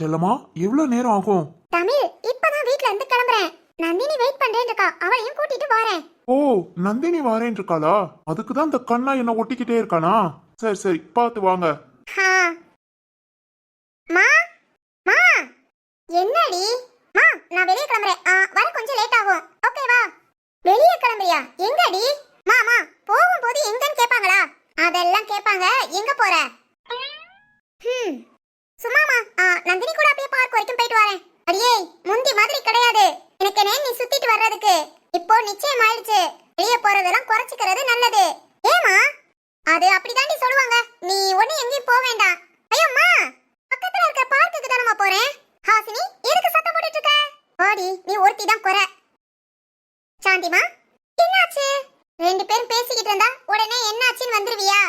செல்லமா எவ்வளவு நேரம் ஆகும்? தமிழ் இப்பதான் வீட்ல இருந்து கிளம்புறேன். நந்தினி வெயிட் பண்றேன்னு இருக்கா, அவளையும் கூட்டிட்டு வரேன். ஓ, நந்தினி வாரேன் இருக்காளா? அதுக்குதான் இந்த கண்ணா என்ன ஒட்டிக்கிட்டே இருக்கானா? சரி சரி, பாத்து வாங்க. மா மா என்னடி? மா நான் வெளியே கிளம்புறேன், வர கொஞ்சம் லேட் ஆகும். ஓகேவா? வெளியே கிளம்புறியா? எங்கடி? மாமா போகும்போது எங்கன்னு கேட்பாங்களா? அதெல்லாம் கேட்பாங்க. எங்க போற? சும்மாமா நந்தினி கூட அப்படியே பார்க் வரைக்கும் போயிட்டு வரேன். அடியே முந்தி மாதிரி கிடையாது எனக்கு நீ சுத்திட்டு வர்றதுக்கு. இப்போ நிச்சயம் ஆயிடுச்சு. வெளியே போறதெல்லாம் குறைச்சிக்கிறது நல்லது. ஏமா? அது அப்படிதாண்டி சொல்லுவாங்க. நீ ஒண்ணு எங்கேயும் போக வேண்டாம். ஐயோம்மா, பக்கத்துல இருக்க பார்க்குக்கு தானமா போறேன். ஹாசினி எதுக்கு சத்தம் போட்டுட்டு இருக்க? ஓடி, நீ ஒருத்தி தான் குறை. சாந்திமா என்னாச்சு? ரெண்டு பேரும் பேசிக்கிட்டு இருந்தா உடனே என்னாச்சுன்னு வந்துருவியா?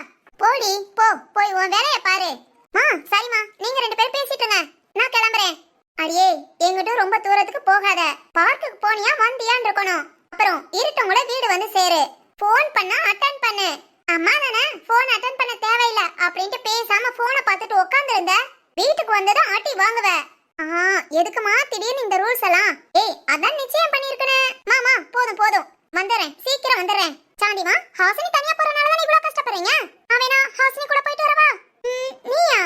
போடி போ, போய் உன் வேலைய பாரு. சரிம்மா, நீங்க ரெண்டு பேரும் பேசிட்டுங்க, நான் கிளம்புறேன். அடியே எங்கிட்ட ரொம்ப தூரத்துக்கு போகாத. பார்க்குக்கு போனியா வந்தியான்னு இருக்கணும். அப்புறம் இருட்டவங்கள வீடு வந்து சேரு. போன் பண்ணா அட்டன் பண்ணு. அம்மா தானே போன் அட்டன் பண்ண தேவையில்ல அப்படின்ட்டு பேசாம போனை பார்த்துட்டு உட்காந்துருந்த வீட்டுக்கு வந்ததும் ஆட்டி வாங்குவ. எதுக்குமா திடீர்னு இந்த ரூல்ஸ் எல்லாம்? ஏய் அதான் நிச்சயம் பண்ணிருக்கேன். மாமா போதும் போதும், வந்துடுறேன், சீக்கிரம் வந்துடுறேன். சாந்திமா, ஹாசினி தனியா போறனால தான் இவ்வளவு கஷ்டப்படுறீங்க. அவனா ஹாசினி கூட போயிட்டு வரவா? நீயா?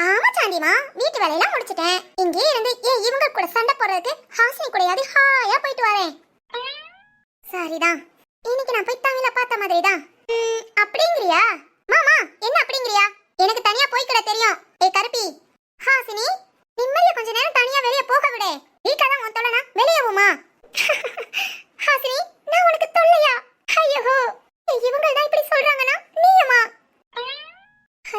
ஆமா சாந்திமா, வீட்டு வேலையெல்லாம் முடிச்சிட்டேன். இங்கே இருந்து ஏன் இவங்க கூட சண்டை போடுறதுக்கு ஹாசினி கூடயாவது ஹாயா போயிட்டு வரேன். சரிதான், இன்னைக்கு நான் போய் தமிழ பார்த்த மாதிரி தான். அப்படிங்கிறியா? மாமா என்ன அப்படிங்கிறியா? எனக்கு தனியா போய்க்கிட தெரியும். ஏய் கருப்பி, ஹாசினி நிம்மதியா கொஞ்ச நேரம் தனியா வெளியே போக விடு. வீட்டுல தான் உன் தொல்லைனா வெளியேவுமா? ஹாசினி நான் உனக்கு தொல்லையா? ஐயோ, இவங்க தான் இப்படி சொல்றாங்கன்னா நீயமா?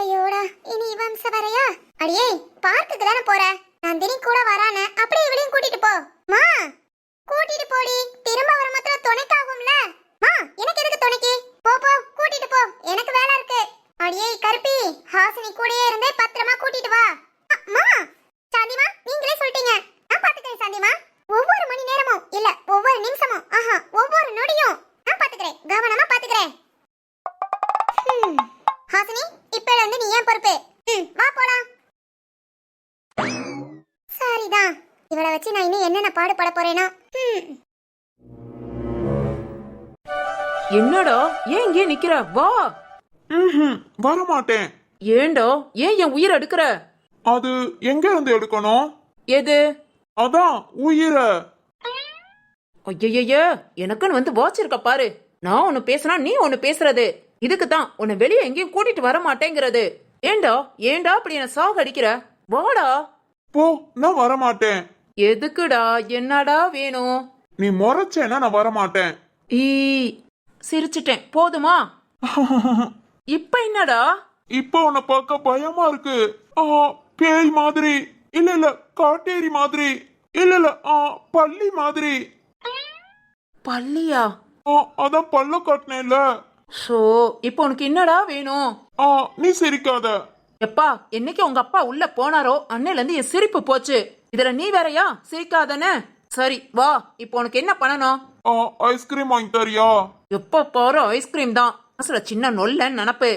ஐயோடா, இனி வம்ச வரையா? அடியே பார்க்குக்கு தானே போற, நந்தினி கூட வரானே, அப்படியே இவளையும் கூட்டிட்டு போ. மா கூட்டிட்டு போடி, திரும்ப வர மாத்திரம் துணைக்காகும்ல. மா எனக்கு எதுக்கு துணைக்கு? போ போ, கூட்டிட்டு போ, எனக்கு வேலை இருக்கு. அடியே கருப்பி, ஹாசினி கூடயே இருந்தே பத்திரமா கூட்டிட்டு வா. மா சாந்திமா, நீங்களே சொல்லிட்டீங்க, நான் பாத்துக்கிறேன். சாந்திமா, ஒவ்வொரு மணி நேரமும் இல்ல ஒவ்வொரு நிமிஷமும், ஒவ்வொரு நொடியும் நான் பாத்துக்கிறேன், கவனமா பாத்துக்கிறேன். ஹாசினி இப்பல இருந்து நீ ஏன் பொறுப்பு. வா போலாம். சரிதான், இவளை வச்சு நான் இன்னும் என்னென்ன பாடுபட போறேனா? என்னடா ஏன் இங்கே நிக்கிற? வா. வர மாட்டேன். ஏண்டா ஏன் என் உயிர் எடுக்கிற? அது எங்க இருந்து எடுக்கணும்? எது? அதான் உயிரை. ஐயய்ய, எனக்குன்னு வந்து வாட்ச் இருக்க பாரு. நான் ஒன்னு பேசினா நீ ஒன்னு பேசுறது. இதுக்கு தான் உன்னை வெளியே எங்கேயும் கூட்டிட்டு வர மாட்டேங்கிறது. ஏண்டா ஏண்டா அப்படி என்ன சாக அடிக்கிற? வாடா. போ, நான் வர மாட்டேன். எதுக்குடா? என்னடா வேணும்? நீ முறைச்சேன்னா நான் வர மாட்டேன். சிரிச்சிட்டேன், போதுமா? இப்ப என்னடா? இப்ப உன்னை பார்க்க பயமா இருக்கு. பேய் மாதிரி இல்ல இல்ல, காட்டேரி மாதிரி இல்ல இல்ல, பள்ளி மாதிரி. பள்ளியா? அதான் பல்ல காட்டினேன்ல. சோ இப்போ உனக்கு என்னடா வேணும்? நீ சிரிக்காத. எப்பா என்னைக்கு உங்க அப்பா உள்ள போனாரோ அன்னையில இருந்து என் சிரிப்பு போச்சு. இதுல நீ வேறயா சிரிக்காதன்னு? சரி வா, இப்போ உனக்கு என்ன பண்ணணும்? ஐஸ்கிரீம் வாங்கி தரியா? எப்ப பாரு ஐஸ்கிரீம் தான். மனசுல சின்ன நொல்லன்னு நினப்பு.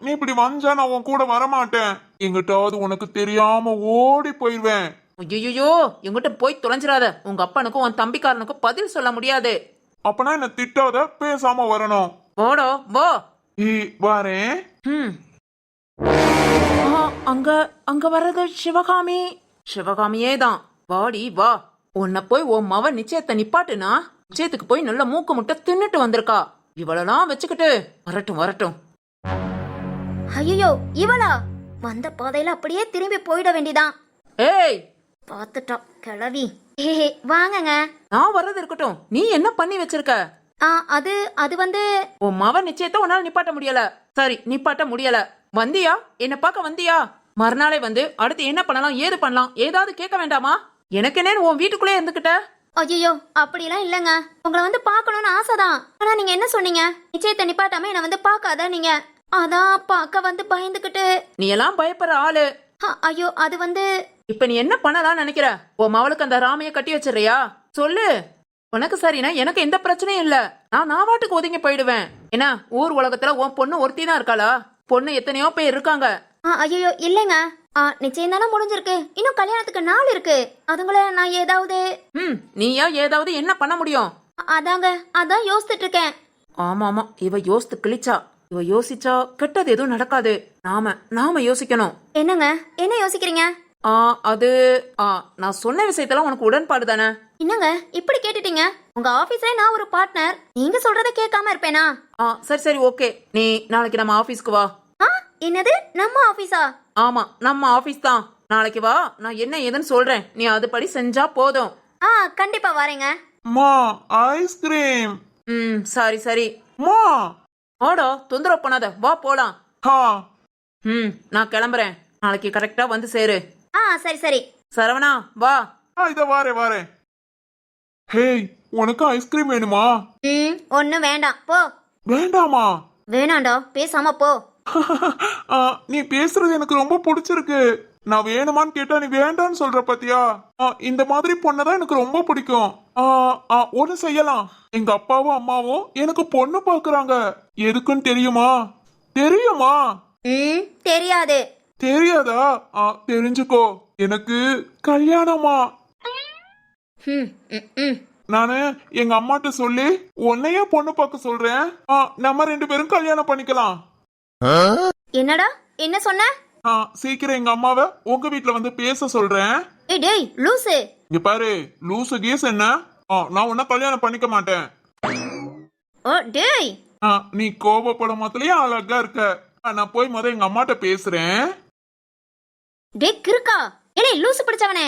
நீ இப்படி வந்தா நான் உன் கூட வர மாட்டேன். எங்கிட்டாவது உனக்கு தெரியாம ஓடி போயிடுவேன். ஐயோ, எங்கிட்ட போய் தொலைஞ்சிடாத. உங்க அப்பனுக்கும் உன் தம்பிக்காரனுக்கும் பதில் சொல்ல முடியாது. அப்பனா என்ன திட்டாத, பேசாம வரணும். வாடா வா. வரேன். அங்க அங்க வர்றது சிவகாமி. சிவகாமியே தான். வாடி வா. உன்னை போய் உன் மவ நிச்சயத்தை நிப்பாட்டுனா நிச்சயத்துக்கு போய் நல்ல மூக்கு முட்டை தின்னுட்டு வந்திருக்கா. இவளெல்லாம் வச்சுக்கிட்டு வரட்டும் வரட்டும். ஐயோ, இவளா? வந்த பாதையில அப்படியே திரும்பி போயிட வேண்டியதான். ஏய் பாத்துட்டோம் கிளவி. வாங்கங்க. நான் வர்றது இருக்கட்டும், நீ என்ன பண்ணி வச்சிருக்க? அது அது வந்து உன் மவ நிச்சயத்தை உன்னால நிப்பாட்ட முடியல. சரி, நிப்பாட்ட முடியல. வந்தியா? என்ன பார்க்க வந்தியா? மறுநாளே வந்து அடுத்து என்ன பண்ணலாம் ஏது பண்ணலாம் ஏதாவது கேட்க வேண்டாமா? எனக்கு என்ன உன் வீட்டுக்குள்ளே இருந்துகிட்ட? ஐயோ அப்படிலாம் இல்லங்க, உங்களை வந்து பார்க்கணும்னு ஆசைதான். ஆனா நீங்க என்ன சொன்னீங்க? நிச்சயத்தை நிப்பாட்டாம என்ன வந்து பார்க்காத நீங்க. அதான் பார்க்க வந்து பயந்துகிட்டு. நீ எல்லாம் பயப்படுற ஆளு. ஐயோ அது வந்து இப்ப நீ என்ன பண்ணலாம் நினைக்கிற? உன் மவளுக்கு அந்த ராமைய கட்டி வச்சிடறியா? சொல்லு. உனக்கு சரினா எனக்கு எந்த பிரச்சனையும் இல்ல. நான் வாட்டுக்கு ஒதுங்கி போயிடுவேன். என்ன ஊர் உலகத்துல உன் பொண்ணு ஒருத்தி தான் இருக்காளா? பொண்ணு எத்தனையோ பேர் இருக்காங்க. ஐயோ இல்லங்க, நிச்சயம் தானே முடிஞ்சிருக்கு, இன்னும் கல்யாணத்துக்கு நாள் இருக்கு. அதுங்கள நான் ஏதாவது நீயா ஏதாவது என்ன பண்ண முடியும்? அதாங்க, அதான் யோசிச்சுட்டு இருக்கேன். ஆமா ஆமா, இவ யோசித்து கிழிச்சா. இவ யோசிச்சா கெட்டது எதுவும் நடக்காது. நாம யோசிக்கணும். என்னங்க, என்ன யோசிக்கிறீங்க? அது நான் சொன்ன விஷயத்தெல்லாம் உனக்கு உடன்பாடு தானே? என்னங்க இப்படி கேட்டுட்டீங்க? உங்க ஆபீஸ்ல நான் ஒரு பார்ட்னர், நீங்க சொல்றத கேட்காம இருப்பேனா? சரி சரி ஓகே, நீ நாளைக்கு நம்ம ஆபீஸ்க்கு வா. என்னது, நம்ம ஆபீஸா? ஆமா, நம்ம ஆபீஸ் தான். நாளைக்கு வா, நான் என்ன ஏதுன்னு சொல்றேன், நீ அதுபடி செஞ்சா போதும். கண்டிப்பா வரேங்க. மா ஐஸ்கிரீம். சரி சரி. மா ஓடா, தொந்தரவு பண்ணாத, வா போலாம். ஹா நான் கிளம்புறேன். நாளைக்கு கரெக்டா வந்து சேரு. சரி சரி. சரவணா வா. இத வாரேன். ஹேய், உனக்கு ஐஸ்கிரீம் வேணுமா? ஒண்ணும் வேண்டாம், போ. வேண்டாமா? வேணாண்டா, பேசாம போ. நீ பேசுறது எனக்கு ரொம்ப பிடிச்சிருக்கு. நான் வேணுமான்னு கேட்டா நீ வேண்டான்னு சொல்ற பாத்தியா? இந்த மாதிரி பொண்ணதான் எனக்கு ரொம்ப பிடிக்கும். ஒண்ணு செய்யலாம். எங்க அப்பாவும் அம்மாவும் எனக்கு பொண்ணு பாக்குறாங்க. எதுக்குன்னு தெரியுமா? தெரியுமா? தெரியாது. தெரியாதா? தெரிஞ்சுக்கோ, எனக்கு கல்யாணமா. நானு எங்க அம்மாட்ட சொல்லி உன்னையே பொண்ணு பார்க்க சொல்றேன். நம்ம 2 பேரும் கல்யாணம் பண்ணிக்கலாம். என்னடா, என்ன சொன்ன? சீக்கிரம் எங்க அம்மாவை உங்க வீட்ல வந்து பேச சொல்றேன். டேய் லூசு. இங்க பாரு, லூசு கீஸ் என்ன? நான் உன்ன கல்யாணம் பண்ணிக்க மாட்டேன். டேய், நீ கோபப்பட மாத்திலேயே அழகா இருக்க. நான் போய் முத எங்க அம்மாட்ட பேசுறேன். டேய் கிறுக்கா, ஏய் லூசு பிடிச்சவனே.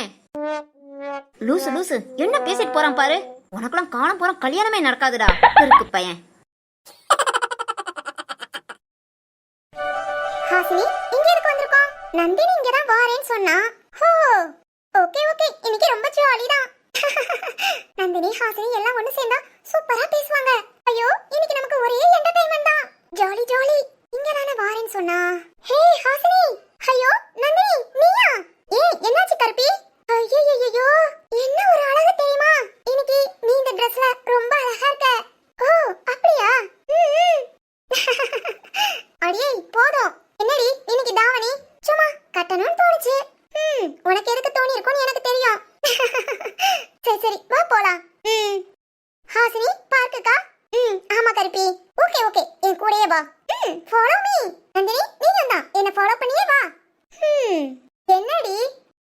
லூசு லூசு என்ன பேசிட்டு போறான் பாரு. உனக்குலாம் காண போற கல்யாணமே நடக்காதுடா, கிறுக்கு பையன். ஹாசினி, இங்க எதுக்கு வந்திருக்கோம்? நந்தினி இங்க தான் வாரேன்னு சொன்னா. ஓகே ஓகே, இன்னைக்கு ரொம்ப ஜாலி தான். நந்தினி ஹாசினி எல்லாம் ஒண்ணு சேர்ந்தா சூப்பரா பேசுவாங்க. ஐயோ, இன்னைக்கு நமக்கு ஒரே என்டர்டெயின்மென்ட் தான். Jolly jolly. இங்க தானே வாரேன்னு சொன்னா. ஹே ஹாசினி. ஐயோ நந்தினி, நீயா? என்னாச்சு கருப்பி? ஐயோ என்ன ஒரு அழகு தெரியுமா? இன்னைக்கு நீ இந்த Dressல ரொம்ப அழகா இருக்க. அப்படியா? அடியே போதும். என்னடி இன்னைக்கு தாவணி? சும்மா கட்டணும்னு தோணுச்சு. உனக்கு எதுக்கு தோணி இருக்கும்னு எனக்கு தெரியும். சரி சரி, வா போலாம். ஹாசினி, பார்க்குக்கா? ஆமா கருப்பி. ஓகே ஓகே, என் கூடயே வா. Follow me. நந்தினி, நீயும் தான் என்ன ஃபாலோ பண்ணியே வா. என்னடி?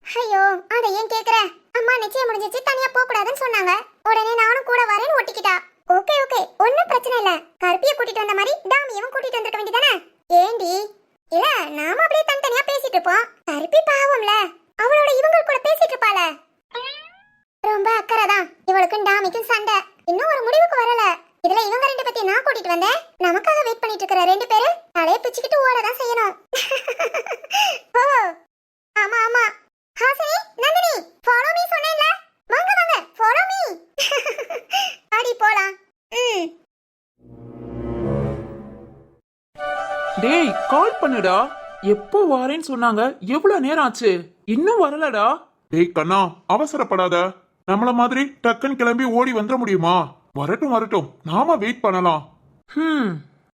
ஐயோ, அத ஏன் கேக்குற? அம்மா நிச்சயம் முடிஞ்சிச்சு, தனியா போக கூடாதுன்னு சொன்னாங்க. உடனே நானும் கூட வரேன்னு ஒட்டிக்கிட்டா. ஓகே ஓகே, ஒண்ணும் பிரச்சனை இல்ல. கருப்பிய கூட்டிட்டு வந்த மாதிரி டாமியவும் கூட்டிட்டு வந்திருக்க வேண்டியதானே? ஏண்டி? இல்ல, நாம அப்படியே தனித்தனியா பேசிட்டு இருப்போம். கருப்பி பாவம்ல, அவளோட இவங்க கூட பேசிட்டு இருப்பாள. ரொம்ப அக்கறை தான். இவளுக்கும் டாமிக்கும் சண்டை. இன்னும் ஒரு முடிவுக்கு வரல. இதுல இவங்க 2 பத்தி நான் கூட்டிட்டு வந்தேன். நமக்காக வெயிட் பண்ணிட்டு இருக்கிற 2 பேரு தலைய பிச்சுக்கிட்டு ஓடதான் செய்யணும். ஆமா ஆமா. ஹாசினி, நந்தினி, ஃபாலோ மீ சொன்னேன்ல. வாங்க வாங்க, ஃபாலோ மீ. அடி போலாம். டேய், கால் பண்ணுடா. எப்போ வாரேன்னு சொன்னாங்க? எவ்வளவு நேரம் ஆச்சு, இன்னும் வரலடா. டேய் கண்ணா, அவசரப்படாத. நம்மள மாதிரி டக்குன்னு கிளம்பி ஓடி வந்துட முடியுமா? வரட்டும் வரட்டும், நாம வெயிட் பண்ணலாம்.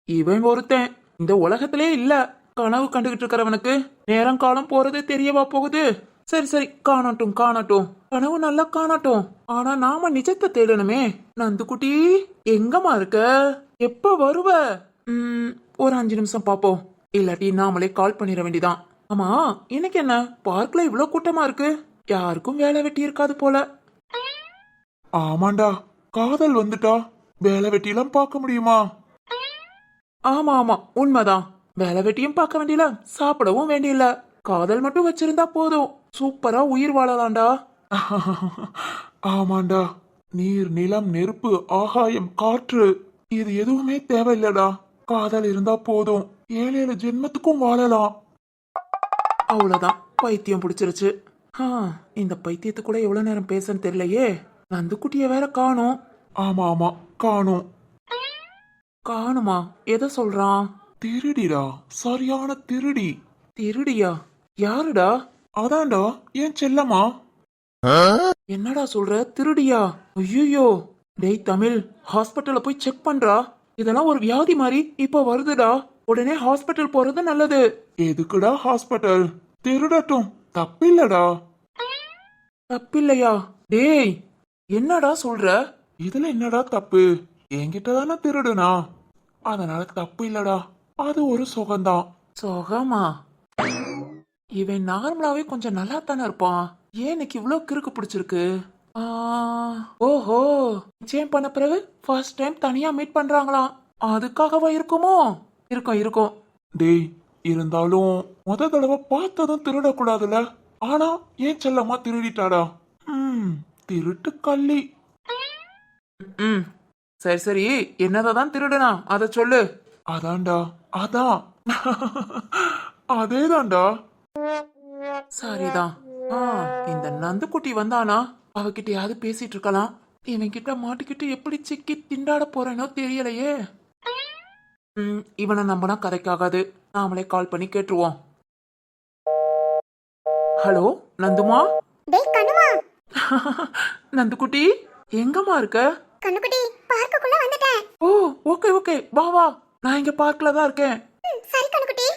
இவன் ஒருத்தன் இந்த உலகத்திலே இல்ல. கனவு கண்டுகிட்டு இருக்கிறவனுக்கு நேரம் காலம் போறது தெரியவா போகுது? சரி சரி, காணட்டும் காணட்டும், கனவு நல்லா காணட்டும். ஆனா நாம நிஜத்தை தேடணுமே. நந்துக்குட்டி, எங்கம்மா இருக்க? எப்ப வருவ? ஒரு 5 நிமிஷம் பாப்போம். இல்லாட்டி நாமளே கால் பண்ணிட வேண்டிதான். ஆமா, இன்னைக்கு என்ன பார்க்ல இவ்ளோ கூட்டமா இருக்கு? யாருக்கும் வேலை வெட்டி இருக்காது போல. ஆமாண்டா, காதல் வந்துட்டா வேலை வெட்டியெல்லாம் பார்க்க முடியுமா? ஆமா ஆமா, உண்மைதான். வேலை வெட்டியும் பார்க்க வேண்டியல, சாப்பிடவும் வேண்டியல. காதல் மட்டும் வச்சிருந்தா போதும், சூப்பரா உயிர் வாழலாம்டா. ஆமாண்டா, நீர் நிலம் நெருப்பு ஆகாயம் காற்று இது எதுவுமே தேவையில்லடா. காதல் இருந்தா போதும், 7 ஜென்மத்துக்கும் வாழலாம். அவ்வளவுதான், பைத்தியம் பிடிச்சிருச்சு. இந்த பைத்தியத்து கூட எவ்வளவு நேரம் பேசன்னு தெரியலையே. நந்துக்குட்டிய வேற காணோம். ஆமா ஆமா, காணோம். காணுமா? எதை சொல்றான்? திருடிடா, சரியான திருடி. திருடியா? யாருடா? அதான்டா ஏன் செல்லமா. என்னடா சொல்ற? திருடியா? ஐயோ, டேய் தமிழ், ஹாஸ்பிட்டல்ல போய் செக் பண்றா. இதெல்லாம் ஒரு வியாதி மாதிரி இப்ப வருதுடா. உடனே ஹாஸ்பிட்டல் போறது நல்லது. எதுக்குடா ஹாஸ்பிட்டல்? திருடட்டும், தப்பில்லடா. தப்பில்லையா? டேய், என்னடா சொல்ற? இதுல என்னடா தப்பு? என்கிட்ட தானே திருடுனா, அதனால தப்பு இல்லடா. அது ஒரு சுகம்தான். சுகமா? இவன் நார்மலாவே கொஞ்சம் நல்லா தானே இருப்பான். ஏன் எனக்கு இவ்வளவு கிறுக்கு பிடிச்சிருக்கு? ஆ, ஓஹோ, நிச்சயம் பண்ண பிறகு ஃபர்ஸ்ட் டைம் தனியா மீட் பண்றாங்களாம். அதுக்காகவா இருக்குமோ? இருக்கும் இருக்கும். டேய், இருந்தாலும் முத தடவை பார்த்ததும் திருடக்கூடாதுல. ஆனா ஏன் செல்லம்மா திருடிட்டாடா? திருட்டு கள்ளி. ம், சரி சரி, என்னதான் திருடுனா அத சொல்லு. அதான்டா, அதான். அதேதான்டா. சரிதான். இந்த நந்துக்குட்டி வந்தானா? அவகிட்டயாவது பேசிட்டு இருக்கலாம். இவன் கிட்ட மாட்டிக்கிட்டு எப்படி சிக்கி திண்டாட போறேனோ தெரியலையே. இவனை நம்பினா கதைக்காகாது. நாமளே கால் பண்ணி கேட்டுருவோம். ஹலோ நந்துமா. டேய் கண்ணுமா. நந்துக்குட்டி, எங்கம்மா இருக்க? கண்ணுக்குட்டி, பார்க்குக்குள்ள வந்துட்டேன். ஓ, ஓகே ஓகே, வா வா. நான் இங்க பார்க்ல தான் இருக்கேன். சரி கண்ணுக்குட்டி.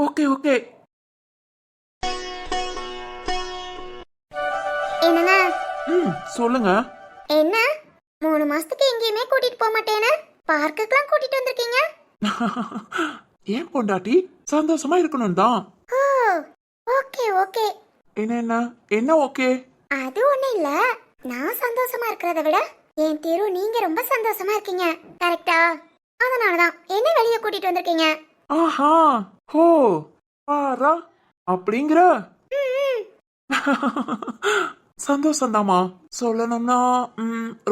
Okay okay. என்னங்க? சொல்லுங்க. என்ன 3 மாசத்துக்கு எங்கேயுமே கூட்டிட்டு போக மாட்டேன்னு பார்க்குக்குலாம் கூட்டிட்டு வந்திருக்கீங்க? ஏன் பொண்டாட்டி சந்தோஷமா இருக்கணும் தான். ஓ, ஓகே ஓகே. என்ன என்ன என்ன ஓகே? அது ஒண்ணு இல்ல, நான் சந்தோஷமா இருக்கிறத விட என் திரு நீங்க ரொம்ப சந்தோஷமா இருக்கீங்க, கரெக்டா? அதனாலதான் என்ன வெளியே கூட்டிட்டு வந்திருக்கீங்க. ஆஹா, ஹோ, பாரா அப்படிங்கிற. சந்தோஷம்தாமா. சொல்லணும்னா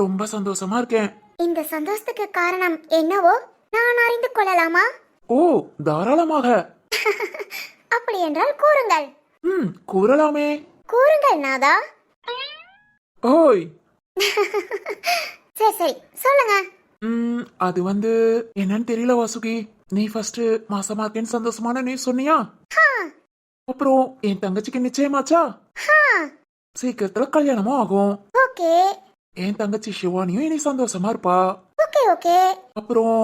ரொம்ப சந்தோஷமா இருக்கேன். இந்த சந்தோஷத்துக்கு காரணம் என்னவோ நான் அறிந்து கொள்ளலாமா? ஓ, தாராளமாக. அப்படி என்றால் கூறுங்கள். கூறலாமே. கூறுங்கள் நாதா. ஓய். சரி சரி, சொல்லுங்க. அது வந்து என்னன்னு தெரியல வாசுகி. நீ ஃபர்ஸ்ட் மாசமா இருக்கேன்னு சந்தோஷமான நீ சொன்னியா? அப்புறம் என் தங்கச்சிக்கு நிச்சயமாச்சா? சீக்கிரத்துல கல்யாணமும் ஆகும். ஓகே. என் தங்கச்சி சிவானியும் இனி சந்தோஷமா இருப்பா. Okay okay. அப்புறம்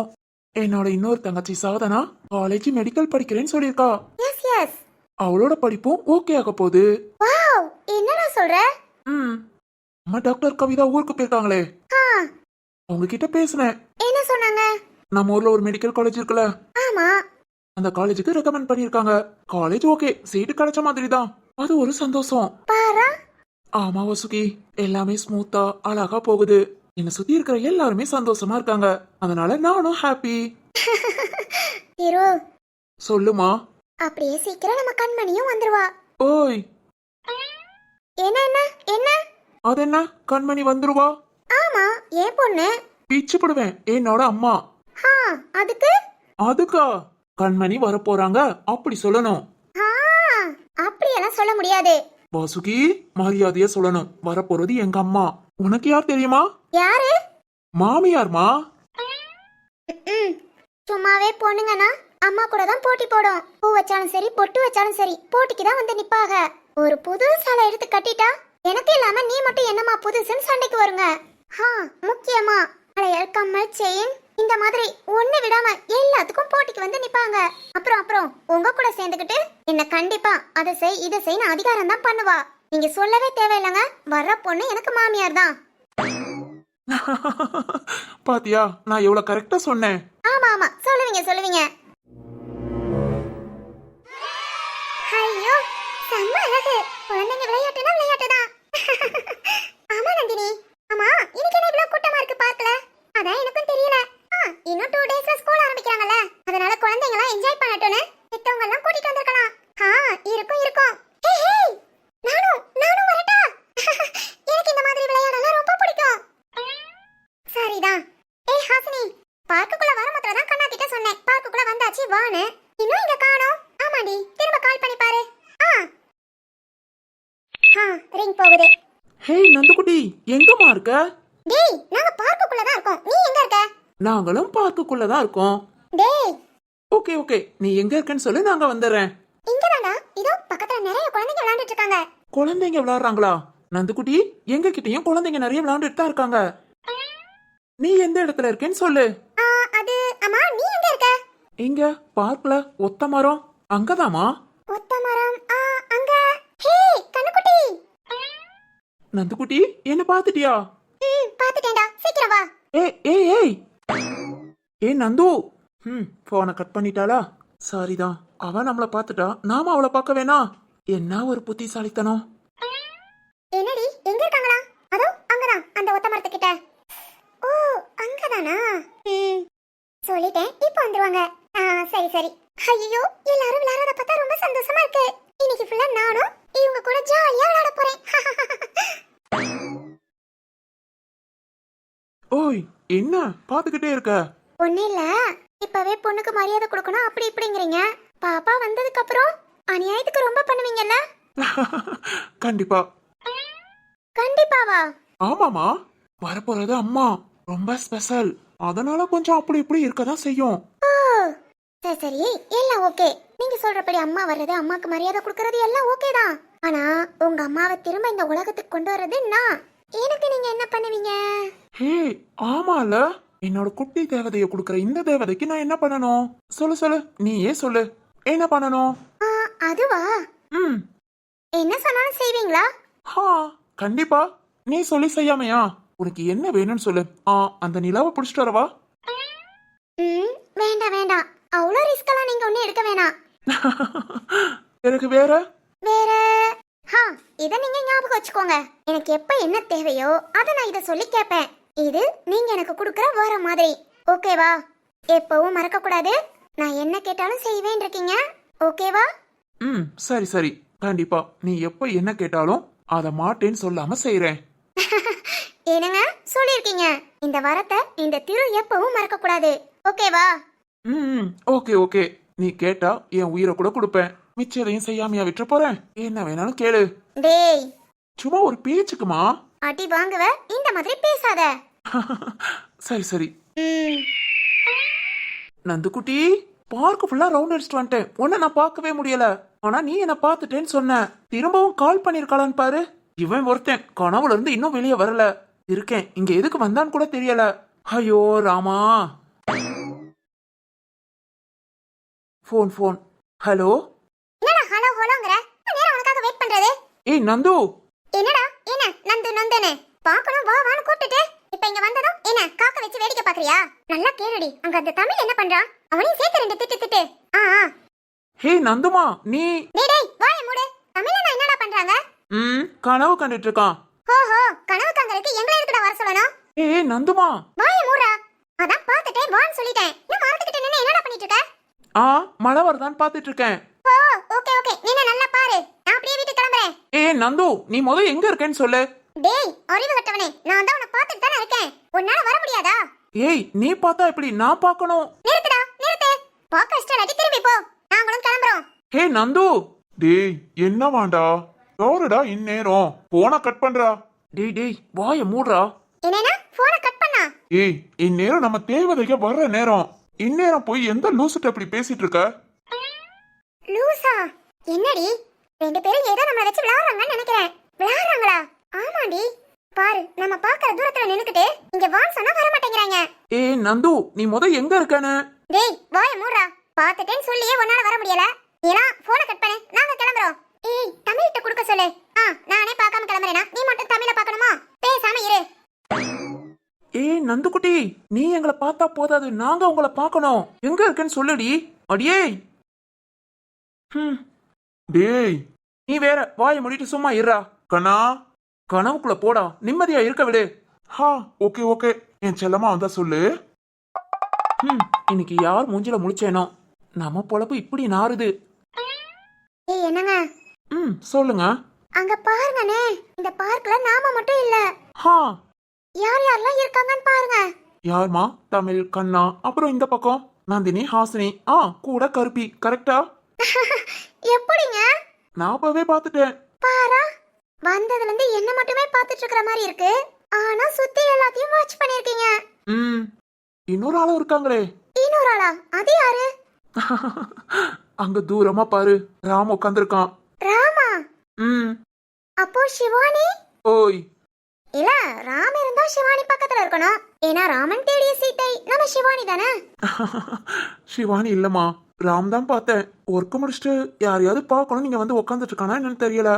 என்னோட இன்னொரு தங்கச்சி சாதனா காலேஜ் மெடிக்கல் படிக்கிறேன்னு சொல்லிருக்கா. Yes yes. அவளோட படிப்பும் ஓகே ஆக போகுது. வாவ், என்னடா சொல்ற? அம்மா டாக்டர் கவிதா ஊருக்கு போயிருக்காங்களே, அவங்க கிட்ட பேசினேன். என்ன சொன்னாங்க? நம்ம ஊர்ல ஒரு மெடிக்கல் காலேஜ் இருக்குல்ல, ஆமா. அந்த காலேஜுக்கு ரெக்கமெண்ட் பண்ணிருக்காங்க. காலேஜ் ஓகே, சீட்டு கிடைச்ச மாதிரி தான். அது ஒரு சந்தோஷம். பாரா. ஆமா வசுகி, எல்லாமே ஸ்மூத்தா அழகா போகுது. என்ன சுத்தி இருக்கிற எல்லாருமே சந்தோஷமா இருக்காங்க. அதனால நானும் ஹாப்பி. திரு, சொல்லுமா. அப்படியே சீக்கிரம் நம்ம கண்மணியும் வந்துருவா. ஓய். என்ன என்ன என்ன? அது என்ன கண்மணி வந்துருவா? ஆமா, ஏன் பொண்ணு. பிச்சு போடுவேன் என்னோட அம்மா. அதுக்கு? அதுக்கா? கண்மணி வரப்போறாங்க அப்படி சொல்லணும். அப்படியெல்லாம் சொல்ல முடியாது. வாசுகி, மரியாதையா சொல்லணும். வரப்போறது எங்க அம்மா. உனக்கு யார் தெரியுமா? யாரு? மாமியார்மா. சும்மாவே பொண்ணுங்கன்னா அம்மா கூட தான் போட்டி போடும். பூ வச்சாலும் சரி, பொட்டு வச்சாலும் சரி, போட்டிக்கு தான் வந்து நிப்பாக. ஒரு புது சாலை எடுத்து கட்டிட்டா எனக்கு இல்லாம நீ மட்டும் என்னமா புதுசுன்னு சண்டைக்கு வருங்க. முக்கியமா அலையல், கம்மல், செயின் இந்த மாதிரி ஒண்ணு விடாம எல்லாத்துக்கும் போட்டிக்கு வந்து நிப்பாங்க. அப்புறம் உங்க கூட சேர்ந்துக்கிட்டு என்ன கண்டிப்பா அதை செய் இதை செய்யணும் அதிகாரம் தான் பண்ணுவா. நீங்க சொல்லவே தேவையில்லைங்க, வர்ற பொண்ணு எனக்கு மாமியார் தான். பாத்தியா, நான் எவ்வளவு கரெக்டா சொன்னேன். ஆமா ஆமா, சொல்லுவீங்க. ஐயோ, செம்ம அழகு. குழந்தைங்க விளையாட்டுனா விளையாட்டுதான். ஆமா நந்தினி. ஆமா, இன்னைக்கு என்ன இவ்வளவு கூட்டமா இருக்கு பார்க்கல? அதான் எனக்கும் தெரியல. இன்னும் 2 டேஸ்ல ஸ்கூல் ஆரம்பிக்கிறாங்கல்ல, அதனால குழந்தைங்க எல்லாம் என்ஜாய் பண்ணட்டும்னு பெத்தவங்க எல்லாம் கூட்டிட்டு வந்திருக்கலாம். இருக்கும். ஹே, நானும் வரட்டா? எனக்கு இந்த மாதிரி விளையாடலாம் ரொம்ப பிடிக்கும். சரிதான். ஹாசினி, பார்க்குக்குள்ள வர மாத்திரம் தான் கண்ணா கிட்ட சொன்னேன். பார்க்குக்குள்ள வந்தாச்சு வான்னு. இன்னும் இங்க காணோம். ஆமாடி, திரும்ப கால் பண்ணி பாரு. ரிங் போகுது. ஹே நந்துக்குட்டி, எங்கம்மா இருக்க? டேய், நாங்க பார்க்குக்குள்ள தான் இருக்கோம். நீ எங்க இருக்க? நாங்களும் பார்க்குக்குள்ள தான் இருக்கோம். டேய். ஓகே, நீ எங்க இருக்கன்னு சொல்லு, நாங்க வந்துடுறேன். இங்கதான்டா, இதோ பக்கத்துல நிறைய குழந்தைங்க விளையாண்டுட்டு இருக்காங்க. குழந்தைங்க விளையாடுறாங்களா? நந்துக்குட்டி, எங்க கிட்டயும் குழந்தைங்க நிறைய விளையாண்டுட்டு தான் இருக்காங்க. நீ எந்த இடத்துல இருக்கேன்னு சொல்லு. அது அம்மா, நீ எங்க இருக்க? இங்க பார்க்ல ஒத்த மரம் அங்கதாமா. ஒத்த மரம் அங்க. ஹே கண்ணுக்குட்டி. நந்துக்குட்டி என்ன பாத்துட்டியா? பாத்துட்டேன்டா, சீக்கிரம் வா. ஏய் ஏய் ஏய் ஏய் நந்து. போனை கட் பண்ணிட்டாளா? சாரிதான், அவ நம்மள பாத்துட்டா, நாம அவளை பார்க்க வேணா. என்ன ஒரு புத்திசாலித்தனம். என்னடி எங்க இருக்காங்களா? அதோ அங்கதான், அந்த ஒத்த மரத்துக்கிட்ட. ஓ அங்கதானா? சொல்லிட்டேன், இப்போ வந்துருவாங்க. சரி சரி. ஐயோ எல்லாரும் விளையாடுறத பார்த்தா ரொம்ப சந்தோஷமா இருக்கு. இன்னைக்கு ஃபுல்லா நானும் இவங்க கூட ஜாலியா விளையாட போறேன். ஓய் என்ன பாத்துக்கிட்டே இருக்க? ஒண்ணு இல்ல, இப்பவே பொண்ணுக்கு மரியாதை கொடுக்கணும் அப்படி இப்படிங்கிறீங்க. பாப்பா வந்ததுக்கு அப்புறம் அநியாயத்துக்கு ரொம்ப பண்ணுவீங்கல்ல? கண்டிப்பா. கண்டிப்பாவா? ஆமாமா, வரப்போறது அம்மா, ரொம்ப ஸ்பெஷல். அதனால கொஞ்சம் அப்படி இப்படி இருக்கதான் செய்யும். ஓ சரி சரி, எல்லாம் ஓகே. நீங்க சொல்றபடி அம்மா வர்றது, அம்மாக்கு மரியாதை கொடுக்கறது எல்லாம் ஓகே தான். ஆனா உங்க அம்மாவை திரும்ப இந்த உலகத்துக்கு கொண்டு வர்றது நான். எனக்கு நீங்க என்ன பண்ணுவீங்க? ஹே ஆமால, என்னோட குட்டி தேவதைய குடுக்கற இந்த தேவதைக்கு நான் என்ன பண்ணணும்? சொல்லு சொல்லு, நீயே சொல்லு, என்ன பண்ணணும்? அதுவா? ம் என்ன சொன்னாலும் செய்வீங்களா? ஹா கண்டிப்பா. நீ சொல்லி செய்யாமையா? உனக்கு என்ன வேணும்னு சொல்லு. அந்த நிலாவை புடிச்சிட்டு வரவா? வேண்டாம் வேண்டாம், அவ்வளோ ரிஸ்க் எல்லாம் நீங்க ஒண்ணு எடுக்க வேணாம். எனக்கு வேற வேற இத நீங்க ஞாபகம் வச்சுக்கோங்க. எனக்கு எப்ப என்ன தேவையோ அத நான் இத சொல்லி கேட்பேன். இது நீங்க எனக்கு கொடுக்கற வர மாதிரி, ஓகேவா? எப்பவும் மறக்க கூடாது. நான் என்ன கேட்டாலும் செய்வேன் இருக்கீங்க, ஓகேவா? சரி சரி, கண்டிப்பா. நீ எப்ப என்ன கேட்டாலும் அத மாட்டேன்னு சொல்லாம செய்றேன். என்னங்க சொல்லிருக்கீங்க? இந்த வரத்தை இந்த திரு எப்பவும் மறக்க கூடாது, ஓகேவா? Okay okay. நீ கேட்டா என் உயிரை கூட கொடுப்பேன். மிச்சதையும் செய்யாமையா விட்டு போறேன். என்ன வேணாலும் கேளு. டேய் சும்மா ஒரு பேச்சுக்குமா? அடி வாங்குவ, இந்த மாதிரி பேசாத. சரி சரி. நந்துக்குட்டி, பார்க்க ஃபுல்லா ரவுண்ட் அடிச்சுட்டு வந்துட்டேன். உன்னை நான் பார்க்கவே முடியல. ஆனா நீ என்ன பார்த்துட்டேன்னு சொன்ன. திரும்பவும் கால் பண்ணிருக்காளான்னு பாரு. இவன் ஒருத்தன் கனவுல இருந்து இன்னும் வெளியே வரல. இருக்கேன் இங்க, எதுக்கு வந்தான்னு கூட தெரியல. ஐயோ ராமா. போன். ஹலோ. என்னடா ஹலோ ஹலோங்கற? நேரா உனக்காக வெயிட் பண்றது. ஏய் நந்து. என்னடா என்ன நந்து நந்தனே பார்க்கணும் வா வான்னு கூப்பிட்டுட்டு இப்ப இங்க வந்ததும் என்ன காக்க வச்சு வேடிக்கை பாக்குறியா? நல்லா கேளுடி, அங்க அந்த தமிழ் என்ன பண்றான்? அவனையும் சேர்த்து ரெண்டு திட்டு. ஹே நந்துமா, நீ டேய் வாய மூடு. தமிழ் என்ன என்னடா பண்றாங்க? கனவு கண்டுட்டு இருக்கான். ஓஹோ, கனவு காங்கறதுக்கு எங்களை எதுக்குடா வர சொல்லணும்? ஏய் நந்துமா, வாய மூடுடா. அதான் பார்த்துட்டே வான்னு சொல்லிட்டேன். இன்னும் மரத்துக்கிட்ட நின்னு என்னடா பண்ணிட்டு இருக்க? மழை வருதான்னு பாத்துட்டு இருக்கேன். ஓ ஓகே ஓகே, நின்னு நல்லா பாரு. நான் அப்படியே வீட்டுக்கு கிளம்புறேன். ஏய் நந்து, நீ முத எங்க இருக்கேன்னு சொல்லு. டேய் அறிவு கட்டவனே, நான் தான் உன்னை பார்த்துட்டு தானே இருக்கேன். உன்னால வர முடியாதா? ஏய் நீ பார்த்தா எப்படி, நான் பார்க்கணும். நிறுத்துடா நிறுத்து. பார்க்க இஷ்டம் இல்லாட்டி திரும்பி போ. நாங்களும் கிளம்புறோம். ஹே நந்து. டேய் என்ன வாண்டா? யாருடா இந்நேரம் போன கட் பண்றா? டேய் வாய மூடுறா. என்னன்னா போனை கட் பண்ணா? ஏய் இந்நேரம் நம்ம தேவதைக்கு வர்ற நேரம். இந்நேரம் போய் எந்த லூசுட்ட அப்படி பேசிட்டு இருக்க? லூசா? என்னடி ரெண்டு பேரும் ஏதோ நம்மள வச்சு விளையாடுறாங்கன்னு நினைக்கிறேன். விளையாடுறாங்களா? ஆமாடி. பாரு, நம்ம பாக்குற தூரத்துல நின்னுக்கிட்டு இங்க வான்னு சொன்னா வர மாட்டேங்கறாங்க. ஏய் நந்து, நீ முத எங்க இருக்கேன்னு? டேய் வாய மூடுடா. பாத்துட்டேன்னு சொல்லியே உன்னால வர முடியல. நீனா போனை கட் பண்ணு, நாங்க கிளம்புறோம். ஏய் தமிழ்ட்ட குடுக்க சொல்லு. நானே பார்க்காம கிளம்பறேனா? நீ மட்டும் தமிழ பார்க்கணுமா? பேசாம இரு. ஏய் நந்துக்குட்டி, நீ எங்களை பார்த்தா போதாது, நாங்க உங்களை பார்க்கணும். எங்க இருக்கேன்னு சொல்லுடி. அடியே. டேய் நீ வேற வாயை மூடிட்டு சும்மா இருடா. கண்ணா, கனவுக்குள்ள போடா, நிம்மதியா இருக்க விடு. ஓகே ஓகே, என் செல்லமா வந்தா சொல்லு. இன்னைக்கு யார் மூஞ்சில முழிச்சேனோ, நம்ம பொழப்பு இப்படி நாறுது. ஏய் என்னங்க? சொல்லுங்க. அங்க பாருங்கனே, இந்த பார்க்ல நாம மட்டும் இல்ல. யார் யாரெல்லாம் இருக்காங்கன்னு பாருங்க. யார்மா? தமிழ், கண்ணா, அப்புறம் இந்த பக்கம் நந்தினி, ஹாசினி, கூட கருப்பி. கரெக்டா? எப்படிங்க? நான் அப்பவே பாத்துட்டேன். பாரா, வந்ததுல இருந்து என்ன மட்டுமே பாத்துட்டு இருக்கிற மாதிரி இருக்கு. ஆனா சுத்தி எல்லாத்தையும் வாட்ச் பண்ணிருக்கீங்க. இன்னொரு ஆளும் இருக்காங்களே. இன்னொரு ஆளா? அது யாரு? அங்க தூரமா பாரு, ராம் உட்கார்ந்திருக்கான். ராமா? அப்போ சிவானி? ஓய் இல்ல, ராம் இருந்தா சிவானி பக்கத்துல இருக்கணும். ஏன்னா ராமன் தேடிய சீத்தை நம்ம சிவானி தானே. சிவானி இல்லம்மா, ராம் தான் பார்த்தேன். ஒர்க் முடிச்சுட்டு யாரையாவது பார்க்கணும் நீங்க வந்து உட்காந்துட்டு இருக்கானா என்னன்னு தெரியல.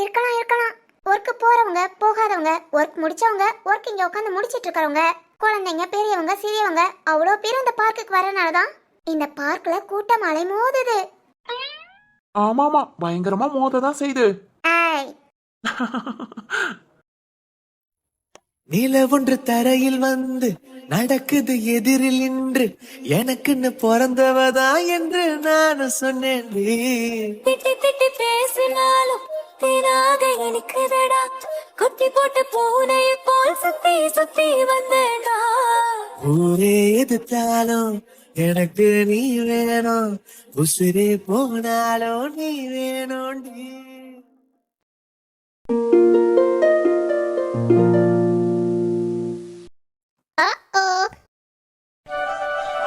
இருக்கலாம் இருக்கலாம். ஒர்க் போறவங்க போகாதவங்க, ஒர்க் முடிச்சவங்க, ஒர்க் இங்க உட்காந்து முடிச்சிட்டு இருக்கறவங்க, குழந்தைங்க பெரியவங்க சிறியவங்க அவ்வளோ பேர் இந்த பார்க்குக்கு வரனாலதான் இந்த பார்க்ல கூட்டம் அலை மோதுது. ஆமாமா, பயங்கரமா மோததான் செய்யுது. ஏய் நிலவொன்று தரையில் வந்து நடக்குது எதிரில் நின்று எனக்குன்னு பிறந்தவதா என்று நானும் சொன்னேன். திட்டி திட்டி பேசினாலும் தேனாக எனக்குதடா, கொத்தி போட்டு பூனை போல் சுத்தி சுத்தி வந்தடா. ஊரே எதிர்த்தாலும் எனக்கு நீ வேணும், உசுரே போனாலும் நீ வேணும்டி.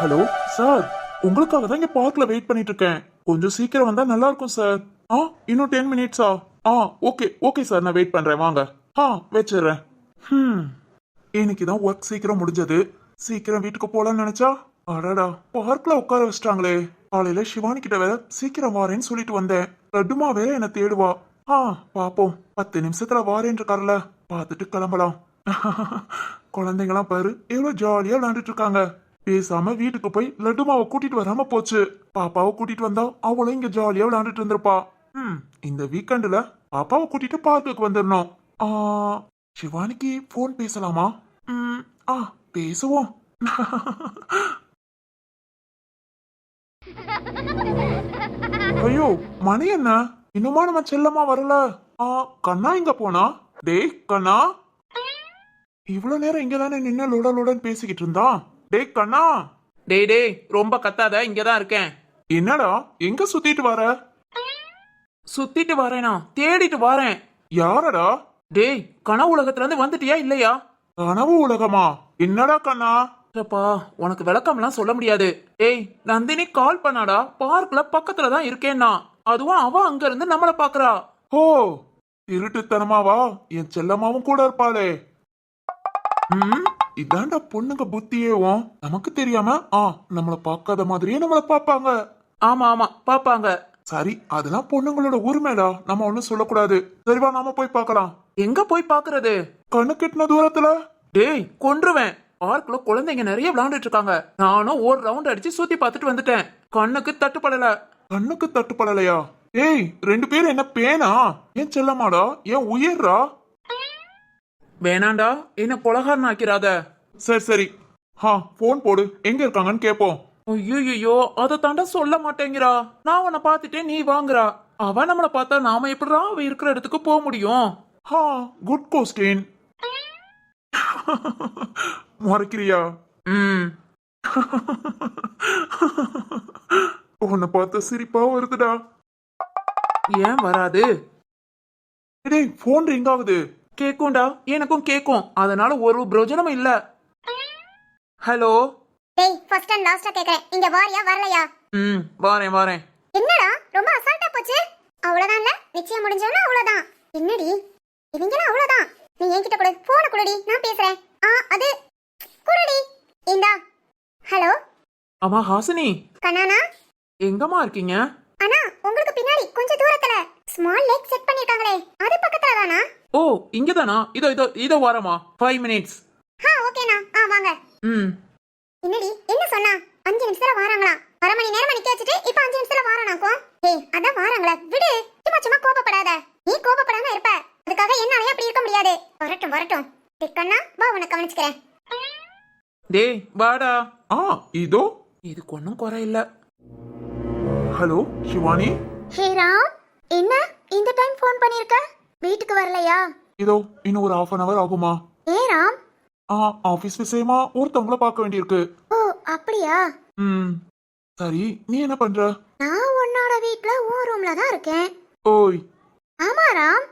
ஹலோ சார், உங்களுக்காக தான் இங்க பார்க்ல வெயிட் பண்ணிட்டு இருக்கேன். கொஞ்சம் சீக்கிரம் வந்தா நல்லா இருக்கும் சார். இன்னும் 10 மினிட்ஸா? ஓகே ஓகே சார், நான் வெயிட் பண்றேன், வாங்க. வச்சிடுறேன். இன்னைக்கு தான் ஒர்க் சீக்கிரம் முடிஞ்சது. சீக்கிரம் வீட்டுக்கு போலாம்னு நினைச்சா அடடா பார்க்ல உட்கார வச்சிட்டாங்களே. காலையில சிவானி கிட்ட வேற சீக்கிரம் வாரேன்னு சொல்லிட்டு வந்தேன். லட்டுமா வேற என்ன தேடுவா. பாப்போம், 10 நிமிஷத்துல வாரேன்னு இருக்காருல, பார்த்துட்டு கிளம்பலாம். குழந்தைங்களாம் பாரு எவ்வளவு ஜாலியா விளையாண்டுட்டு இருக்காங்க. பேசாம வீட்டுக்கு போய் லட்டுமாவை கூட்டிட்டு வராம போச்சு. பாப்பாவை கூட்டிட்டு வந்தா அவளும் இங்க ஜாலியா விளையாண்டுட்டு இருந்திருப்பா. இந்த வீக்கெண்டுல பாப்பாவை கூட்டிட்டு பார்க்குக்கு வந்துடணும். சிவானிக்கு போன் பேசலாமா? பேசுவோம். ஐயோ மணி என்ன இன்னுமா நம்ம செல்லமா வரல? கண்ணா இங்க போனா? டேய் கண்ணா, இவ்வளவு நேரம் இங்கதானே நின்னு லோடலோடன் பேசிக்கிட்டு இருந்தான். டேய் கண்ணா. டேய் டேய், ரொம்ப கத்தாத, இங்கதான் இருக்கேன். என்னடா எங்க சுத்திட்டு வர? சுத்திட்டு வரேனா? தேடிட்டு வரேன். யாரடா? டேய், கனவு உலகத்துல இருந்து வந்துட்டியா இல்லையா? கனவு உலகமா? என்னடா கண்ணா? அப்பா, உனக்கு விளக்கம்லாம் சொல்ல முடியாது. டேய், நந்தினி கால் பண்ணாடா, பார்க்ல பக்கத்துல தான் இருக்கேன்னா. அதுவும் அவ அங்க இருந்து நம்மள பாக்குறா. ஓ, திருட்டுத்தனமாவா? என் செல்லம்மாவும் கூட இருப்பாளே. இதாண்டா பொண்ணுங்க புத்தியேவும். நமக்கு தெரியாம நம்மள பார்க்காத மாதிரியே நம்மள பாப்பாங்க. ஆமா ஆமா, பாப்பாங்க. சரி, அதெல்லாம் பொண்ணுங்களோட உரிமைடா, நம்ம ஒண்ணும் சொல்லக்கூடாது. சரிவா, நாம போய் பார்க்கலாம். எங்க போய் பாக்குறது? கண்ணு கிட்டின தூரத்துல. டேய், கொன்றுவேன். பார்க்ல குழந்தைங்க நிறைய விளையாண்டுட்டு இருக்காங்க. நானும் ஒரு ரவுண்ட் அடிச்சு சுத்தி பார்த்துட்டு வந்துட்டேன். கண்ணுக்கு தட்டுப்படல. கண்ணுக்கு தட்டுப்படலையா? ஏய், 2 பேரும் என்ன பேனா? ஏன் செல்லமாடா? ஏன் உயிர்றா? வேணாண்டா, என்ன கொலகாரன் ஆக்கிறாத. சரி சரி, போன் போடு, எங்க இருக்காங்கன்னு கேப்போம். ஐயோ, அதை தாண்டா சொல்ல மாட்டேங்கிறா. நான் உன்னை பார்த்துட்டே நீ வாங்குறா. அவ நம்மளை பார்த்தா நாம எப்படிடா அவ இருக்கிற இடத்துக்கு போக முடியும்? Good question. மறைக்கிறியா? உன்னை பார்த்த சிரிப்பா வருதுடா. ஏன் வராது? டேய், போன் ரிங் ஆகுது. கேக்கும்டா, எனக்கும் கேக்கும். அதனால ஒரு பிரயோஜனமும் இல்ல. ஹலோ. டேய், ஃபர்ஸ்ட் அண்ட் லாஸ்டா கேக்குறேன், இங்க வாரியா வரலையா? வாரேன் வாரேன். என்னடா ரொம்ப அசால்ட்டா போச்சு. அவ்வளவுதான்ல, நிச்சயம் முடிஞ்சவனா அவ்வளவுதான். என்னடி இவங்கலாம் அவ்வளவுதான். நீ என்கிட்ட கொடு, போன குடுடி, நான் பேசுறேன். அது குடுடி, இந்தா. ஹலோ அம்மா ஹாசினி, கண்ணானா, எங்கம்மா இருக்கீங்க? அண்ணா உங்களுக்கு பின்னாடி கொஞ்ச தூரத்துல ஸ்மால் லேக் செட் பண்ணிருக்காங்களே, அது பக்கத்துல தானா? ஓ, இங்கதானா? இதோ இதோ இதோ வரமா. 5 மினிட்ஸ். ஓகேண்ணா, வாங்க. என்னடி என்ன சொன்னா? 5 நிமிஷத்துல வாராங்களாம். 1/2 மணி நேரம் நிக்க வச்சுட்டு இப்ப 5 நிமிஷத்துல வாரானாக்கும். ஏய், அதான் வாராங்களே, விடு. சும்மா சும்மா கோபப்படாத. நீ கோபப்படாம இருப்ப, அதுக்காக என்னாலயே அப்படி இருக்க முடியாது. வரட்டும் வரட்டும். டிக்கண்ணா, வா, உன்னை கவனிச்சுக்கிறேன். டேய் வாடா. இதோ. இதுக்கு ஒன்னும் குறை இல்ல. ஹலோ சிவானி. ஹே ராம், என்ன இந்த டைம் ஃபோன் பண்ணிருக்க? வீட்டுக்கு வரலையா? இதோ இன்னும் ஒரு 1/2 hour ஆகுமா? ஏ ராம். ஆபீஸ் விஷயமா ஒருத்தவங்கள பார்க்க வேண்டியிருக்கு. ஓ, அப்படியா? சரி, நீ என்ன பண்ற? நான் உன்னோட வீட்ல உன் ரூம்ல தான் இருக்கேன். ஓய். ஆமா ராம்.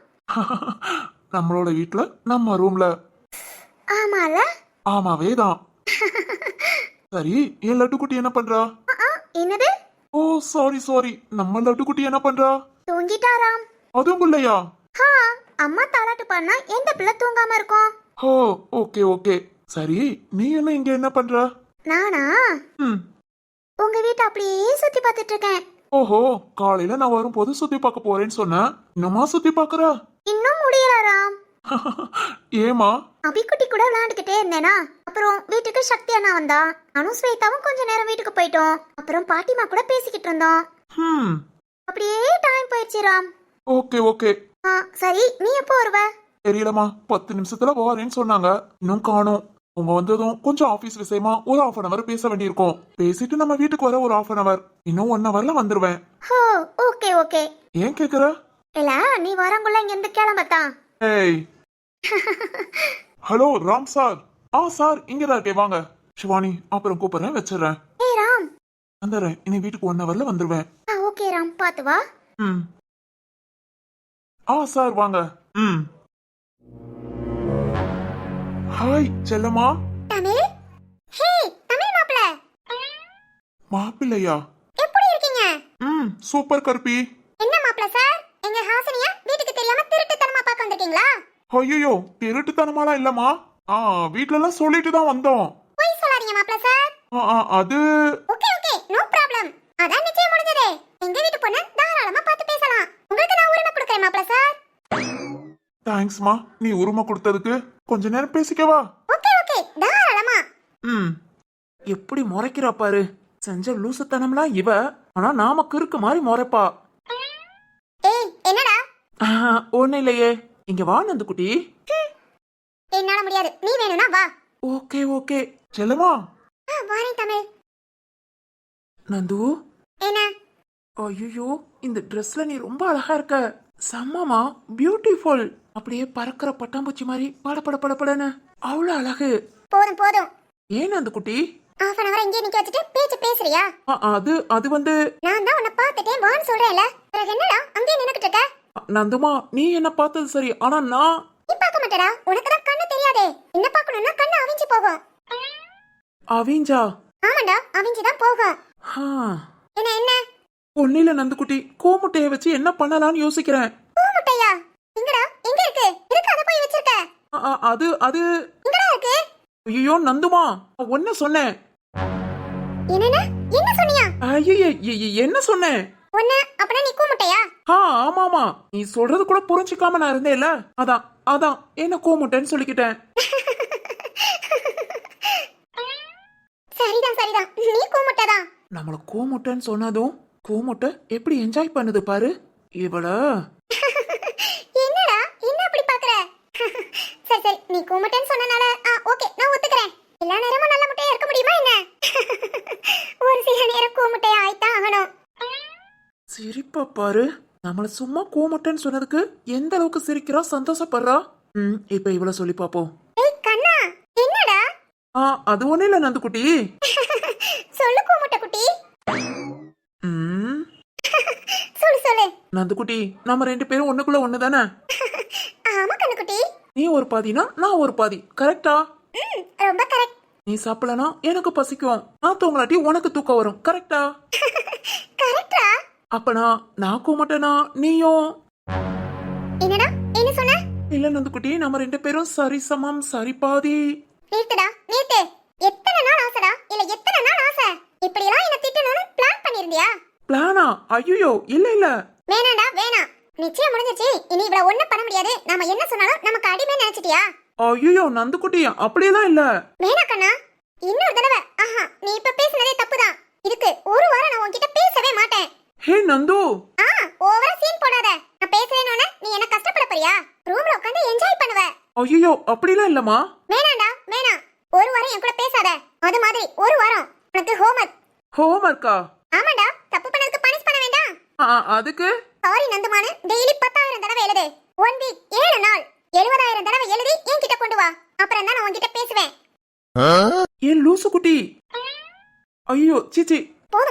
நம்மளோட வீட்ல நம்ம ரூம்ல. ஆமால. ஆமாவே தான். சரி, என் லட்டு குட்டி என்ன பண்றா? என்னது? ஓ சாரி, நம்ம லட்டு குட்டி என்ன பண்றா? தூங்கிட்டா ராம். அதுவும் இல்லையா? அம்மா தாலாட்டு பாடினா எந்த பிள்ளை தூங்காம இருக்கும்? ஓகே. சரி, நீ என்ன இங்க என்ன பண்ற? நானா? உங்க வீட்டை அப்படியே சுத்தி பார்த்துட்டு இருக்கேன். ஓஹோ, காலையில நான் வரும்போது சுத்தி பார்க்க போறேன்னு சொன்னேன். இன்னுமா சுத்தி பார்க்கற? இன்னும் முடியல ராம். ஏமா? அபிக்குட்டி கூட விளையாண்டுக்கிட்டே இருந்தேனா, அப்புறம் வீட்டுக்கு சக்தி அண்ணா வந்தா. நானும் ஸ்வேதாவும் கொஞ்ச நேரம் வீட்டுக்கு போயிட்டோம். அப்புறம் பாட்டிமா கூட பேசிக்கிட்டு இருந்தோம். அப்படியே டைம் போயிடுச்சு ராம். Okay okay. சரி, நீ எப்போ வருவ? தெரியலமா, 10 நிமிஷத்துல வரேன்னு சொன்னாங்க. இன்னும் காணோம். உங்க வந்ததும் கொஞ்சம் ஆபீஸ் விஷயமா ஒரு 1/2 hour பேச வேண்டியிருக்கும். பேசிட்டு நம்ம வீட்டுக்கு வர ஒரு 1/2 hour. இன்னும் 1 hourல வந்துருவேன். ஹோ, ஓகே ஓகே. ஏன் கேக்குற? இல்ல, நீ வரங்குள்ள இங்க இருந்து கிளம்பத்தான். ஏய். Hello Ram sir. சார் இங்கதான் இருக்கே, வாங்க. சிவானி, அப்புறம் கூப்பிடுறேன், வச்சிடுறேன். ஏய் ராம். வந்துடுறேன். இனி வீட்டுக்கு 1 hourல வந்துருவேன். ஓகே ராம், பாத்து வா. சார் வாங்க. ஹாய் செல்லம்மா. தமிழ். ஹே தமிழ் மாப்ள. மாப்பிள்ளையா? எப்படி இருக்கீங்க? சூப்பர் கருப்பி. என்ன மாப்ள சார், எங்க ஹாசனியா வீட்டுக்கு தெரியாம திருட்டுத்தனமா பார்க்க வந்திருக்கீங்களா? ஐயோ, திருட்டுத்தனமாலாம் இல்லம்மா. வீட்ல எல்லாம் சொல்லிட்டு தான் வந்தோம். போய் சொல்லாதீங்க மாப்ள சார். அது ஓகே ஓகே, நோ ப்ராப்ளம். அதான் நிச்சயம் முடிஞ்சதே. எங்க வீட்டு பொண்ணு தாராளமா பார்த்து பேசலாம். உங்களுக்கு நான் உரிமை கொடுக்கறேன் மாப்ள சார். தேங்க்ஸ்மா, நீ உரிமை கொடுத்ததுக்கு. கொஞ்ச நேரம் பேசிக்கவா? ஓகே ஓகே, தாராளமா. எப்படி முறைக்கிறா பாரு. செஞ்ச லூசுத்தனம்லாம் இவ, ஆனா நாம கிறுக்கு மாதிரி முறைப்பா. ஏய் என்னடா? ஒண்ணு இல்லையே. இங்க வா நந்துக்குட்டி. என்னால முடியாது, நீ வேணும்னா வா. Okay okay. செல்லம்மா. வாரேன் தமிழ். நந்து. என்ன? ஐயோ, இந்த ட்ரெஸ்ல நீ ரொம்ப அழகா இருக்க. செம்மமா, பியூட்டிஃபுல். அப்படியே பறக்கிற பட்டாம்பூச்சி மாதிரி படபடன்னு அவ்வளவு அழகு. போதும் போதும். ஏன் அந்த குட்டி? 1/2 hour இங்கே நிக்க வச்சுட்டு பேச்சு பேசுறியா? அது வந்து நான் தான் உன்னை பார்த்துட்டே வான்னு சொல்றேன்ல. பிறகு என்னடா அங்கே நின்னுக்கிட்டு இருக்க? நந்துமா, நீ என்ன பார்த்தது சரி, ஆனா நான் நீ பார்க்க மாட்டடா. உனக்கு தான் கண்ணு தெரியாதே. என்ன பார்க்கணும்னா கண்ணு அவிஞ்சு போகும். அவிஞ்சா? ஆமாடா, அவிஞ்சு தான் போகும். என்ன என்ன? ஒன்னில நந்துக்குட்டி, கோமுட்டைய வச்சு என்ன பண்ணலாம்னு யோசிக்கிறேன். பூமுட்டையா? எங்கடா? எங்க இருக்கு? இருக்கு, அத போய் வச்சிருக்க. அது எங்கடா இருக்கு? ஐயோ நந்துமா, ஒன்ன சொன்னேன். என்னன்னா? என்ன சொன்னியா? ஐயே, என்ன சொன்னேன்? ஒண்ணு அப்பனா நீ கூமுட்டையா? ஆமாமா, நீ சொல்றது கூட புரிஞ்சுக்காம நான் இருந்தேன்ல. அதான் என்ன கோமுட்டைன்னு சொல்லிக்கிட்டேன். சரிதான், நீ கூமுட்டைதான். நம்மள கோமுட்டைன்னு சொன்னதும் கோமுட்டை எப்படி என்ஜாய் பண்ணுது பாரு இவள. என்னடா என்ன அப்படி பாக்குற? சரி நீ கூமுட்டைன்னு சொன்னனால ஓகே, நான் ஒத்துக்கிறேன். எல்லா நேரமும் நல்ல முட்டையா இருக்க முடியுமா என்ன? ஒரு சில நேரம் கூமுட்டையா ஆயித்தான் ஆகணும். சிரிப்பா பாரு. நம்மள சும்மா கோமுட்டைன்னு சொன்னதுக்கு எந்த அளவுக்கு சிரிக்கிறா, சந்தோஷப்படுறா. இப்ப இவள சொல்லி பாப்போம். ஏய் கண்ணா, என்னடா? அது ஒண்ணு இல்ல நந்துக்குட்டி. சொல்லு கூமுட்டை குட்டி. சொல்லு நந்துக்குட்டி, நம்ம 2 பேரும் ஒண்ணுக்குள்ள ஒண்ணு தானே? ஆமா கண்ணுக்குட்டி. நீ ஒரு பாதினா நான் ஒரு பாதி, கரெக்டா? ரொம்ப கரெக்ட். நீ சாப்பிடலனா எனக்கு பசிக்கும், நான் தூங்கலாட்டி உனக்கு தூக்கம் வரும், கரெக்டா? கரெக்டா? அப்பனா நான் கூமட்டனா நீயும்? என்னடா என்ன சொன்ன? இல்ல நந்துக்குட்டி, நம்ம 2 பேரும் சரி சமம், சரி பாதி. நிறுத்துடா நிறுத்து. எத்தனை நாள் ஆசைடா, இல்ல எத்தனை நாள் ஆசை? இப்படி எல்லாம் என்ன திட்டணும்னு பிளான் பண்ணிருந்தியா? பிளானா? ஐயோ இல்ல. வேணாடா வேணாம். நிச்சயம் முடிஞ்சிச்சு. இனி இவ்வளவு ஒண்ணும் பண்ண முடியாது. நாம என்ன சொன்னாலும் நமக்கு அடிமை நினைச்சிட்டியா? ஐயோ நந்துக்குட்டி, அப்படியெல்லாம் இல்ல. வேணா கண்ணா, இன்னொரு தடவை. நீ இப்ப பேசுனதே தப்புதான். இதுக்கு ஒரு வாரம் நான் உன்கிட்ட பேசவே மாட்டேன். ஹே நந்து. ஓவரா சீன் போடாத. நான் பேசுறேன்னு நீ என்ன கஷ்டப்பட போறியா? ரூம்ல உட்கார்ந்து என்ஜாய் பண்ணுவ. ஐயோ அப்படிலாம் இல்லம்மா. வேணாண்டா வேணாம். ஒரு வாரம் என் கூட பேசாத. அது மாதிரி ஒரு வாரம் உனக்கு ஹோம்வொர்க். ஹோம்வொர்க்கா? ஆமாடா, தப்பு பண்ணதுக்கு பனிஷ் பண்ண வேண்டாம். அதுக்கு சாரி நந்துமானு, டெய்லி 10,000 தடவை எழுது. 1 வீக் 7 நாள் 70,000 தடவை எழுதி என்கிட்ட கொண்டு வா. அப்புறம் தான் நான் உன்கிட்ட பேசுவேன். ஏன் லூசு குட்டி? ஐயோ சீச்சி.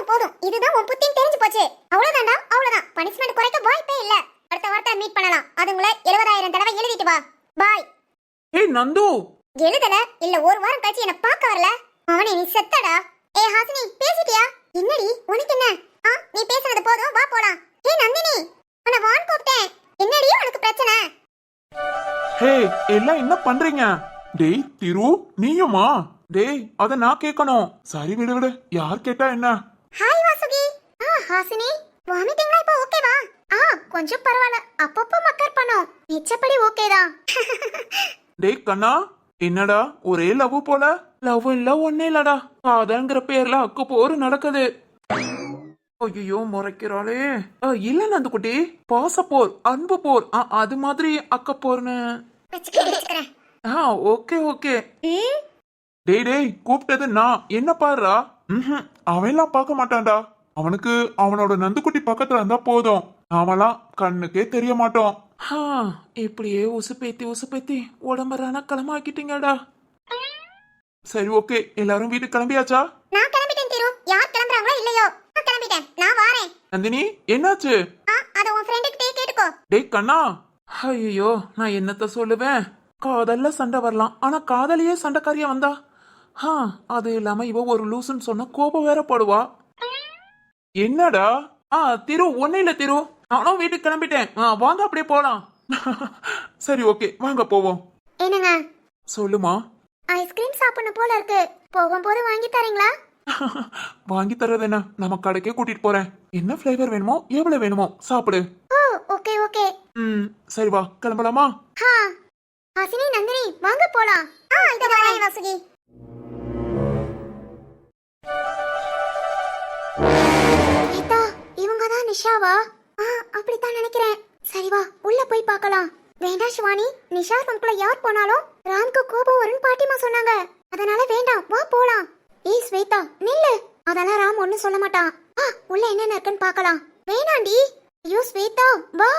போதும், இதுதான் உன் புத்தின்னு தெரிஞ்சு போச்சு. அவ்வளவுதான்டா, அவ்வளவுதான். பனிஷ்மெண்ட் குறைக்க வாய்ப்பே இல்ல. அடுத்த வாரத்துல மீட் பண்ணலாம். அதுங்கள 70,000 தடவை எழுதிட்டு வா. பாய். ஏய் நந்து. எழுதல இல்ல ஒரு வாரம் கழிச்சு என்ன பார்க்க வரல, அவனே நீ செத்தடா. ஏய் ஹாசினி, பேசிட்டியா? என்னடி உனக்கு என்ன? நீ பேசுனது போதும், வா போலாம். ஏய் நந்தினி, உன்னை வான் கூப்பிட்டேன். என்னடி உனக்கு பிரச்சனை? ஹே, எல்லாம் என்ன பண்றீங்க? டேய் திரு, நீயுமா? டேய், அத நான் கேட்கணும். சரி விடு, யார் கேட்டா என்ன? ஹாய் வாசுகி. ஹாசினி, வாமிட்டிங்லாம் இப்போ ஓகேவா? கொஞ்சம் பரவாயில்ல. அப்பப்போ மக்கர் பண்ணோம். மிச்சப்படி ஓகே தான். டேய் கண்ணா, என்னடா ஒரே லவ் போல? லவ் இல்ல ஒன்னே இல்லடா, காதல்ங்கிற பேர்ல அக்கு போரு நடக்குது. ஐயோ முறைக்கிறாளே. இல்ல நந்துக்குட்டி, பாசப்போர், அன்பு போர், அது மாதிரி அக்கப்போர்னு. வச்சுக்கிறேன். Okay okay. டேய் டேய், கூப்பிட்டது நான், என்ன பாருடா. அவன்லாம் பார்க்க மாட்டான்டா. அவனுக்கு அவனோட நந்துக்குட்டி பக்கத்துல இருந்தா போதும். அவன்லாம் கண்ணுக்கே தெரிய மாட்டோம். இப்படியே உசுப்பேத்தி உடம்ப ரணக்களமாக்கிட்டீங்கடா. சரி ஓகே, எல்லாரும் வீட்டுக்கு கிளம்பியாச்சா? நான் கிளம்பிட்டேன் திரு. யார் கிளம்புறாங்களோ இல்லையோ, நான் கிளம்பிட்டேன். நான் வாரேன். நந்தினி, என்னாச்சு? அத உன் ஃப்ரெண்டுக்கிட்டே கேட்டுக்கோ. டேய் கண்ணா, ஐயோ நான் என்னத்த சொல்லுவேன். காதல்ல சண்டை வரலாம், ஆனா காதலியே சண்டைக்காரியா வந்தா, அது இல்லாம இவ ஒரு லூசுன்னு சொன்ன கோபம் வேற படுவா. என்னடா? திரு ஒண்ணு இல்ல திரு, நானும் வீட்டுக்கு கிளம்பிட்டேன். வாங்க அப்படியே போலாம். சரி ஓகே, வாங்க போவோம். என்னங்க? சொல்லுமா. ஐஸ்கிரீம் சாப்பிடணும் போல இருக்கு. போகும்போது வாங்கி தரீங்களா? வாங்கி தர்றது என்ன, நம்ம கடைக்கே கூட்டிட்டு போறேன். என்ன ஃபிளேவர் வேணுமோ எவ்வளவு வேணுமோ சாப்பிடு. Okay okay. சரி வா கிளம்பலாமா? ஹாசினி, நந்தினி, வாங்க போலாம். இத வரேன் வாசுகி. கீதா, இவங்க தான் நிஷாவா? அப்படித்தான் நினைக்கிறேன். சரி வா, உள்ள போய் பார்க்கலாம். வேண்டாம் சிவானி, நிஷா ரூம்குள்ள யார் போனாலும் ராம்க்கு கோபம் வரும்னு பாட்டிமா சொன்னாங்க. அதனால வேண்டாம், வா போலாம். ஏய் ஸ்வேதா, நில்லு. அதெல்லாம் ராம் ஒண்ணும் சொல்ல மாட்டான். உள்ள என்னென்ன இருக்குன்னு பார்க்கலாம். வேணாண்டி. ஐயோ ஸ்வேதா, வா.